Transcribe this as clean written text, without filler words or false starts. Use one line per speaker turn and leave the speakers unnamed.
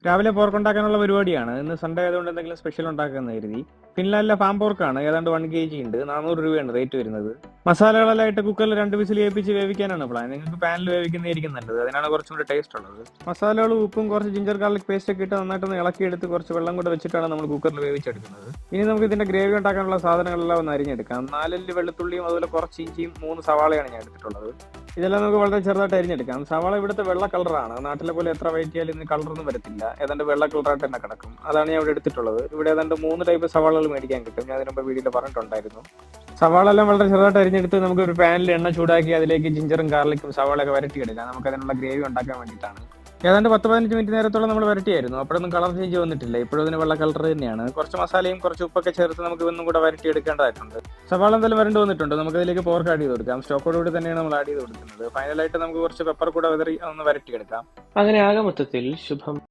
രാവിലെ പോർക്ക് ഉണ്ടാക്കാനുള്ള പരിപാടിയാണ്. ഇന്ന് സൺഡേ ആയതുകൊണ്ട് എന്തെങ്കിലും സ്പെഷ്യൽ ഉണ്ടാക്കാമെന്ന് കരുതി. ഫിൻലാൻഡിലെ ഫാം പോർക്കാണ്. ഏതാണ്ട് 1 kg ഉണ്ട്. 400 രൂപയാണ് റേറ്റ് വരുന്നത്. മസാലകളെല്ലാം ഇട്ട് കുക്കറിൽ 2 വിസിൽ കേൾപ്പിച്ച് വേവിക്കാനാണ് പ്ലാൻ. നിങ്ങൾക്ക് പാനിൽ വേവിക്കുന്നതായിരിക്കും നല്ലത്. അതിനാണ് കുറച്ചും കൂടി ടേസ്റ്റ് ഉള്ളത്. മസാലകളും ഉപ്പും കുറച്ച് ജിഞ്ചർ ഗാർലിക് പേസ്റ്റ് ഒക്കെ ഇട്ട് നന്നായിട്ടൊന്ന് ഇളക്കിയെടുത്ത് കുറച്ച് വെള്ളം കൂടെ വെച്ചിട്ടാണ് നമ്മൾ കുക്കറിൽ വേവിച്ചെടുക്കുന്നത്. ഇനി നമുക്ക് ഇതിന്റെ ഗ്രേവി ഉണ്ടാക്കാനുള്ള സാധനങ്ങളെല്ലാം ഒന്ന് അരിഞ്ഞെടുക്കാം. 4 അല്ലി വെളുത്തുള്ളിയും അതുപോലെ കുറച്ച് ഇഞ്ചിയും 3 സവാളയാണ് ഞാൻ എടുത്തിട്ടുള്ളത്. ഇതെല്ലാം നമുക്ക് വളരെ ചെറുതായിട്ട് അരിഞ്ഞെടുക്കാം. സവാള ഇവിടുത്തെ വെള്ള കളറാണ്. നാട്ടിലെ പോലെ എത്ര വഴറ്റിയാലും ഇതിന് കളറൊന്നും വരത്തില്ല. ഏതാണ്ട് വെള്ള കളറായിട്ട് തന്നെ കിടക്കും. അതാണ് ഞാൻ ഇവിടെ എടുത്തിട്ടുള്ളത്. ഇവിടെ ഏതാണ്ട് 3 ടൈപ്പ് സവാളകൾ മേടിക്കാൻ കിട്ടും. ഞാൻ അതിന് മുമ്പ് വീഡിയോയിൽ പറഞ്ഞിട്ടുണ്ടായിരുന്നു. സവാള എല്ലാം വളരെ ചെറുതായിട്ട് അരിഞ്ഞെടുത്ത് നമുക്ക് ഒരു പാനിൽ എണ്ണ ചൂടാക്കി അതിലേക്ക് ജിഞ്ചറും ഗാർലിക്കും സവാളയൊക്കെ വരട്ടിയെടുക്കാം. നമുക്ക് അതിനുള്ള ഗ്രേവി ഉണ്ടാക്കാൻ വേണ്ടിയിട്ടാണ്. ഏതാണ്ട് 10-15 മിനിറ്റ് നേരത്തോളം നമ്മൾ വരട്ടിയായിരുന്നു. അപ്പോഴൊന്നും കളർ ചേഞ്ച് വന്നിട്ടില്ല. ഇപ്പോഴും ഇതിന് വെള്ള കളർ തന്നെയാണ്. കുറച്ച് മസാലയും കുറച്ച് ഉപ്പൊക്കെ ചേർത്ത് നമുക്ക് ഒന്നും കൂടെ വരട്ടിയെടുക്കേണ്ടതായിട്ടുണ്ട്. സവാള എന്തായാലും വരണ്ട് വന്നിട്ടുണ്ട്. നമുക്ക് അതിലേക്ക് പോർക്ക് ആഡ് ചെയ്ത് കൊടുക്കാം. സ്റ്റോക്കോടുകൂടി തന്നെയാണ് നമ്മൾ ആഡ് ചെയ്ത് കൊടുക്കുന്നത്. ഫൈനലായിട്ട് നമുക്ക് കുറച്ച് പെപ്പർ കൂടെ വിതറി ഒന്ന് വരട്ടിയെടുക്കാം.
അങ്ങനെ ആകെ മൊത്തത്തിൽ ശുഭം